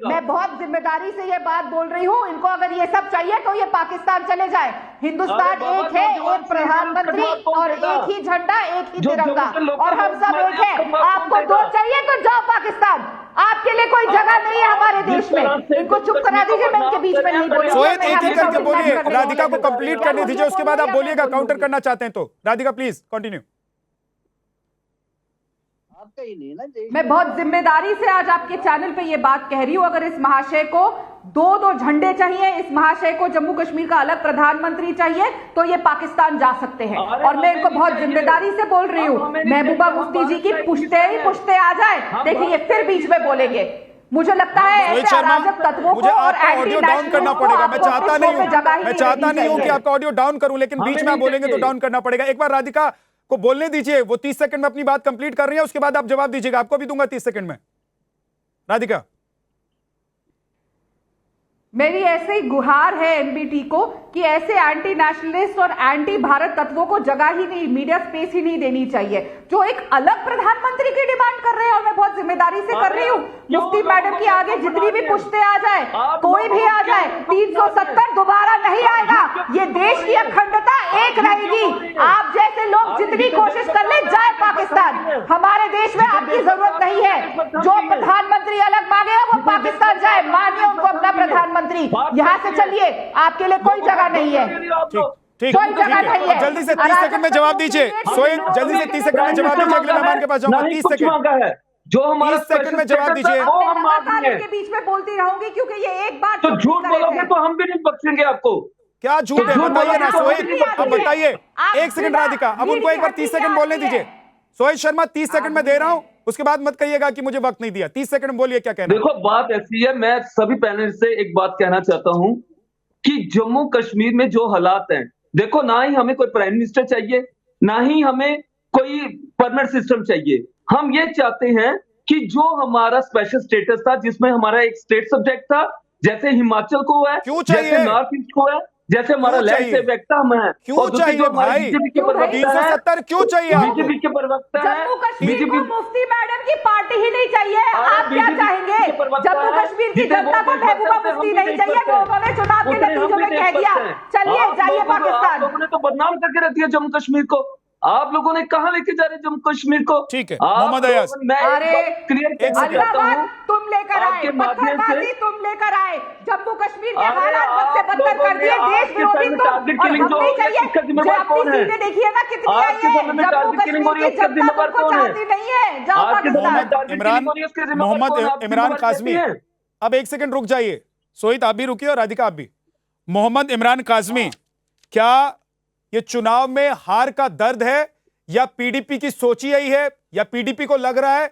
मैं बहुत जिम्मेदारी से ये बात बोल रही हूँ। इनको अगर ये सब चाहिए तो ये पाकिस्तान चले जाए। हिंदुस्तान एक है, एक प्रधानमंत्री और एक ही झंडा, एक ही तिरंगा, और हम सब एक है। आपको दो चाहिए तो जाओ पाकिस्तान, आपके लिए कोई जगह नहीं है हमारे देश में। इनको चुप करा दीजिए, मैं इनके बीच में नहीं बोलूंगी। सोहेल एक एक करके बोलिए, राधिका को कंप्लीट करने दीजिए, उसके बाद आप बोलिएगा काउंटर करना चाहते हैं तो। Radhika please continue. मैं बहुत जिम्मेदारी से आज आपके चैनल पे ये बात कह रही हूं। अगर इस महाशय को दो झंडे चाहिए, इस महाशय को जम्मू कश्मीर का अलग प्रधानमंत्री चाहिए, तो ये पाकिस्तान जा सकते हैं। और मैं इनको बहुत जिम्मेदारी से बोल रही हूँ, महबूबा मुफ्ती जी की पुश्ते आ जाए, देखिए फिर बीच में बोलेंगे। मुझे लगता है ऐसे अराजक तत्वों को और ऑडियो डाउन करना पड़ेगा। मैं चाहता नहीं हूं कि आपका ऑडियो डाउन करूं, लेकिन बीच में आप बोलेंगे तो डाउन करना पड़ेगा। एक बार राधिका को बोलने दीजिए, वो 30 सेकंड में अपनी बात कंप्लीट कर रही है, उसके बाद आप जवाब दीजिएगा। आपको भी दूंगा 30 सेकंड में। राधिका, मेरी ऐसे ही गुहार है एनबीटी को कि ऐसे एंटी नेशनलिस्ट और एंटी भारत तत्वों को जगह ही नहीं, मीडिया स्पेस ही नहीं देनी चाहिए, जो एक अलग प्रधानमंत्री की डिमांड कर रहे हैं। और मैं बहुत जिम्मेदारी से कर रही हूँ, मुफ्ती मैडम की आगे जितनी भी पुश्ते आ जाए, कोई भी आ जाए, 370 दोबारा नहीं आएगा। ये देश की अखंडता एक रहेगी। आप जैसे लोग जितनी कोशिश कर ले, जाए पाकिस्तान, हमारे देश में आपकी जरूरत नहीं है। जो प्रधानमंत्री अलग मांगे वो पाकिस्तान जाए, मानिए उनको अपना प्रधानमंत्री। यहाँ से चलिए, आपके लिए कोई जगह नहीं है। ठीक है, जल्दी से 30 सेकंड में जवाब दीजिए। सोहेल जल्दी से 30 सेकंड में जवाब दीजिए, अगले मेहमान के पास जाऊंगा। 30 सेकंड जो हमारा 30 सेकंड में जवाब दीजिए। के बीच में बोलती रहूंगी क्योंकि ये एक बात तो झूठ बोलोगे तो हम भी नहीं बख्शेंगे आपको। क्या झूठ है बताइए ना सोहेल, अब बताइए। 1 सेकंड राधिका, अब उनको एक बार 30 सेकंड बोलने दीजिए। सोहेल शर्मा 30 सेकंड में दे रहा हूं, उसके बाद मत कहिएगा कि मुझे वक्त नहीं दिया। 30 सेकंड में बोलिए क्या कहना है। देखो बात ऐसी है, मैं सभी पैनल से एक बात कहना चाहता हूं कि जम्मू कश्मीर में जो हालात हैं, देखो ना ही हमें कोई प्राइम मिनिस्टर चाहिए, ना ही हमें कोई परमानेंट सिस्टम चाहिए। हम ये चाहते हैं कि जो हमारा स्पेशल स्टेटस था, जिसमें हमारा एक स्टेट सब्जेक्ट था, जैसे हिमाचल को है, जैसे नॉर्थ ईस्ट को है, जैसे हमारा लैंड से व्यक्ता हम है। क्यों चाहिए भाई? बीजेपी के प्रवक्ता है, 370 क्यों चाहिए? बीजेपी के प्रवक्ता है। जम्मू कश्मीर को मुफ्ती मैडम की पार्टी ही नहीं चाहिए। आप क्या चाहेंगे? जम्मू कश्मीर की जनता को महबूबा मुफ्ती नहीं चाहिए, जो उन्होंने चुनाव के नतीजों में कह दिया। चलिए जाइए पाकिस्तान। लोगों ने तो बदनाम करके रख दिया जम्मू कश्मीर को। आप लोगों ने कहां लेके जा रहे जम्मू कश्मीर को? ठीक है मोहम्मद अयाज, तुम लेकर आए, पत्थरबाजी तुम लेकर आए, जम्मू कश्मीर के हालात बद से बदतर कर दिए, देश विरोधी तुम। और हम नहीं चाहिए, जो अपनी सीटें देखिए ना कितनी आई है, जम्मू कश्मीर की जनता तुमको चाहती नहीं है। जाओ पाकिस्तान। मोहम्मद इमरान काज़मी, अब 1 सेकंड रुक जाइए। सोहित आप भी रुकिए और राधिका आप भी। मोहम्मद इमरान काज़मी, क्या ये चुनाव में हार का दर्द है या पीडीपी की सोच ही यही है, या पीडीपी को लग रहा है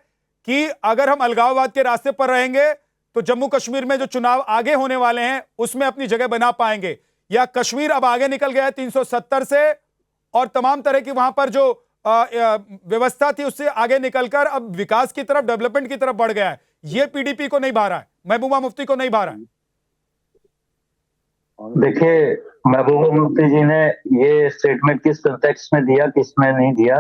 कि अगर हम अलगाववाद के रास्ते पर रहेंगे तो जम्मू कश्मीर में जो चुनाव आगे होने वाले हैं उसमें अपनी जगह बना पाएंगे, या कश्मीर अब आगे निकल गया है 370 से और तमाम तरह की वहां पर जो व्यवस्था थी उससे आगे निकलकर अब विकास की तरफ, डेवलपमेंट की तरफ बढ़ गया है? ये पीडीपी को नहीं भा रहा है, महबूबा मुफ्ती को नहीं भा रहा है। देखिए, महबूबा मुफ्ती जी ने ये स्टेटमेंट किस कंटेक्स्ट में दिया, किसमें नहीं दिया,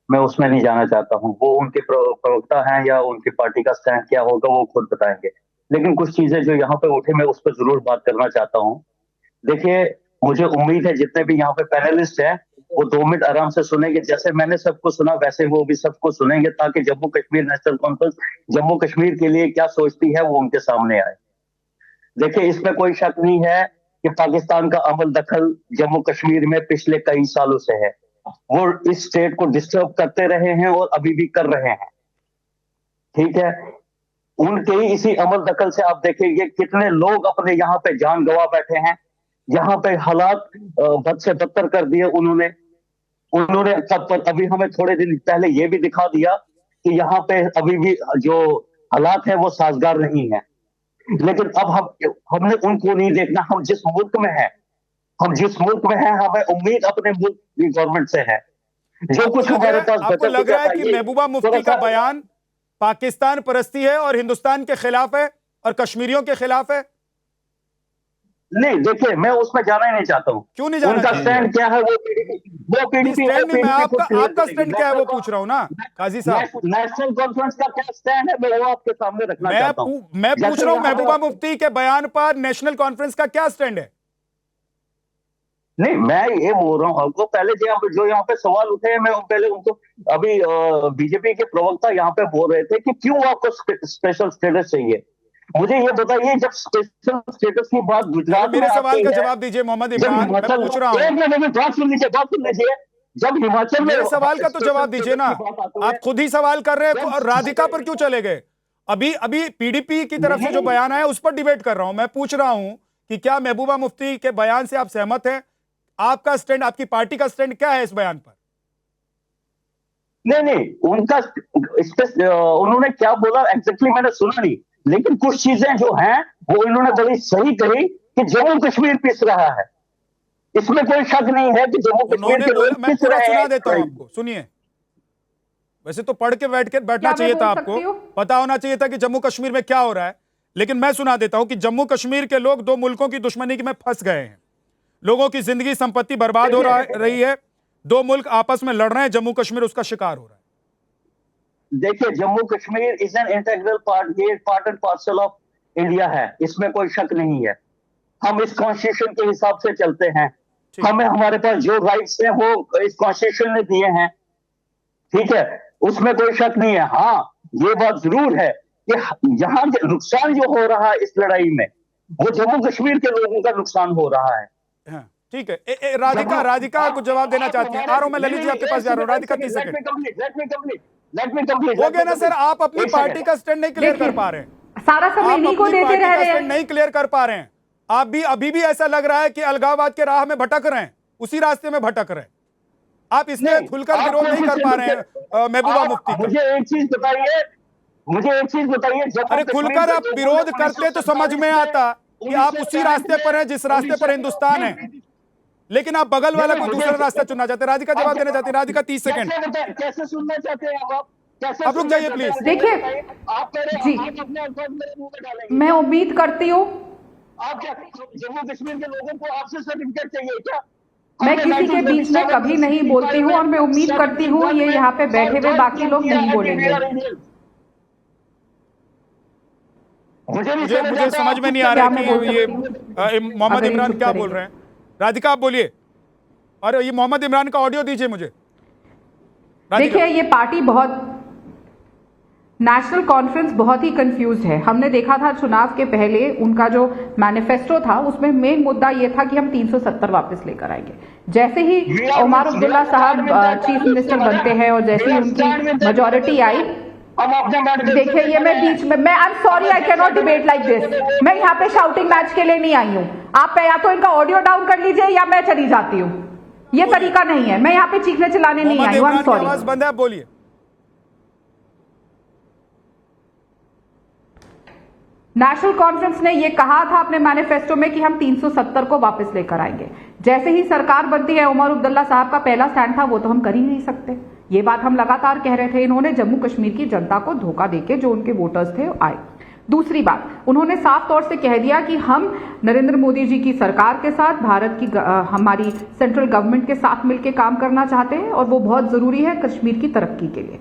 मैं उसमें नहीं जाना चाहता हूं। वो उनके प्रवक्ता हैं या उनकी पार्टी का स्टैंड क्या होगा वो खुद बताएंगे। लेकिन कुछ चीजें जो यहाँ पे उठे, मैं उस पर जरूर बात करना चाहता हूँ। देखिए, मुझे उम्मीद है जितने भी यहाँ पे पैनलिस्ट हैं वो 2 मिनट आराम से सुनेंगे। जैसे मैंने सबको सुना वैसे वो भी सबको सुनेंगे, ताकि जम्मू कश्मीर नेशनल कॉन्फ्रेंस जम्मू कश्मीर के लिए क्या सोचती है वो उनके सामने आए। देखिए, इसमें कोई शक नहीं है कि पाकिस्तान का अमल दखल जम्मू कश्मीर में पिछले कई सालों से है। वो इस स्टेट को डिस्टर्ब करते रहे हैं और अभी भी कर रहे हैं। ठीक है, उनके ही इसी अमल दखल से आप देखेंगे कितने लोग अपने यहाँ पे जान गंवा बैठे हैं। यहाँ पे हालात बद से बदतर कर दिए उन्होंने। अभी हमें थोड़े दिन पहले ये भी दिखा दिया कि यहाँ पे अभी भी जो हालात है वो साजगार नहीं है। लेकिन अब हमने उनको नहीं देखना। हम जिस मुल्क में हैं, हमें उम्मीद अपने मुल्क की गवर्नमेंट से है। जो कुछ हमारे पास आपको लग रहा है कि महबूबा मुफ्ती का बयान पाकिस्तान परस्ती है और हिंदुस्तान के खिलाफ है और कश्मीरियों के खिलाफ है? नहीं, देखिए मैं उसमें जाना ही नहीं चाहता हूँ। क्यों नहीं जाना उनका चाहते? स्टैंड क्या है वो पीडीपी स्टैंड नहीं, मैं आपका स्टैंड क्या है वो पूछ रहा हूँ ना काजी साहब। नेशनल कॉन्फ्रेंस का क्या स्टैंड है मैं वो आपके सामने रखना चाहता हूँ। मैं पूछ रहा हूँ महबूबा मुफ्ती के बयान पर नेशनल कॉन्फ्रेंस का क्या स्टैंड है? नहीं, मैं ये बोल रहा हूँ आपको, पहले जो यहाँ पे सवाल उठे हैं, मैं पहले उनको अभी बीजेपी के प्रवक्ता यहाँ पे बोल रहे थे कि क्यों आपको स्पेशल स्टेटस चाहिए। मुझे ये बताइए, जब स्पेशल स्टेटस की बात गुजरात मेरे में सवाल का आती है, जवाब दीजिए मोहम्मद जब इमरान, मैं हिमाचल, पूछ रहा हूँ। एक मिनट बात सुन लीजिए। जब हिमाचल में मेरे सवाल का तो जवाब दीजिए ना, आप खुद ही सवाल कर रहे हैं और राधिका पर क्यों चले गए? अभी पीडीपी की तरफ से जो बयान आया उस पर डिबेट कर रहा हूं। मैं पूछ रहा हूं कि क्या महबूबा मुफ्ती के बयान से आप सहमत हैं? आपका स्टैंड, आपकी पार्टी का स्टैंड क्या है इस बयान पर? नहीं, उनका उन्होंने क्या बोला एग्जैक्टली मैंने सुना नहीं, लेकिन कुछ चीजें जो हैं वो इन्होंने बड़ी सही कही कि जम्मू कश्मीर पिस रहा है। इसमें कोई शक नहीं है कि जम्मू कश्मीर के लोग मैं पिस पूरा रहे सुना हैं। देता हूं आपको, सुनिए। वैसे तो पढ़ के बैठना क्या चाहिए मैं था बोल आपको, सकती हूँ? पता होना चाहिए था कि जम्मू कश्मीर में क्या हो रहा है, लेकिन मैं सुना देता हूं कि जम्मू कश्मीर के लोग दो मुल्कों की दुश्मनी में फंस गए हैं। लोगों की जिंदगी संपत्ति बर्बाद हो रही है, दो मुल्क आपस में लड़ रहे हैं, जम्मू कश्मीर उसका शिकार हो रहा है। देखिए, Jammu Kashmir is an integral part, ये part and parcel of India है, इसमें कोई शक नहीं है। हम इस कॉन्स्टिट्यूशन के हिसाब से चलते हैं, हमें हमारे पास जो राइट्स हैं वो इस कॉन्स्टिट्यूशन ने दिए हैं, ठीक है, उसमें कोई शक नहीं है। हाँ, ये बात जरूर है कि यहाँ नुकसान जो हो रहा है इस लड़ाई में वो जम्मू कश्मीर के लोगों का नुकसान हो रहा है। हाँ, ठीक है। राधिका कुछ जवाब देना चाहती हैं। आ रहा हूं मैं, ललित जी आपके पास जा रहा हूं। राधिका 30 सेकंड हो गया ना सर? आप अपनी पार्टी का स्टैंड नहीं क्लियर कर पा रहे हैं। सारा समय इन्हीं को देते रह रहे हैं, नहीं क्लियर कर पा रहे हैं। आप भी अभी भी ऐसा लग रहा है कि अलगाववाद के राह में भटक रहे हैं, उसी रास्ते में भटक रहे हैं। आप इसलिए खुलकर विरोध नहीं कर पा रहे हैं महबूबा मुफ्ती का। मुझे एक चीज बताइए, अरे खुलकर आप विरोध करते तो समझ में आता कि आप उसी रास्ते पर हैं जिस रास्ते पर हिंदुस्तान है, लेकिन आप बगल वाला कोई दूसरा रास्ता चुनना चाहते हैं। राधिका जवाब देना चाहती है। राधिका 30 सेकंड। कैसे सुनना चाहते हैं आप? अब रुक जाइए प्लीज। देखिए जी, मैं उम्मीद करती हूँ, आप क्या जम्मू कश्मीर के लोगों को आपसे सर्टिफिकेट चाहिए क्या? मैं किसी के बीच में कभी नहीं बोलती हूँ और मैं उम्मीद करती हूँ ये यहाँ पे बैठे हुए बाकी लोग नहीं बोलेंगे। मुझे समझ में नहीं आ रहा कि ये मोहम्मद इमरान क्या बोल रहे हैं। राधिका आप बोलिए, और ये मोहम्मद इमरान का ऑडियो दीजिए मुझे। देखिए, ये पार्टी नेशनल कॉन्फ्रेंस बहुत ही कंफ्यूज है। हमने देखा था चुनाव के पहले उनका जो मैनिफेस्टो था उसमें मेन मुद्दा ये था कि हम 370 वापस लेकर आएंगे। जैसे ही उमर अब्दुल्ला साहब चीफ मिनिस्टर बनते हैं और जैसे ही उनकी मेजॉरिटी आई, देखिए ये मैं बीच में I am sorry, I can not debate like this. मैं यहाँ पे शाउटिंग मैच के लिए नहीं आई हूँ। आप या तो इनका ऑडियो डाउन कर लीजिए या मैं चली जाती हूँ। ये तरीका नहीं है, मैं यहाँ पे चीखने चिल्लाने नहीं आई हूँ। I am sorry. आवाज बंद है, आप बोलिए। नेशनल कॉन्फ्रेंस ने ये कहा था अपने मैनिफेस्टो में कि हम 370 को वापस लेकर आएंगे। जैसे ही सरकार बनती है, उमर अब्दुल्ला साहब का पहला स्टैंड था वो तो हम कर ही नहीं सकते। ये बात हम लगातार कह रहे थे। इन्होंने जम्मू कश्मीर की जनता को धोखा देके जो उनके वोटर्स थे आए। दूसरी बात, उन्होंने साफ तौर से कह दिया कि हम नरेंद्र मोदी जी की सरकार के साथ, भारत की हमारी सेंट्रल गवर्नमेंट के साथ मिलकर काम करना चाहते हैं और वो बहुत जरूरी है कश्मीर की तरक्की के लिए।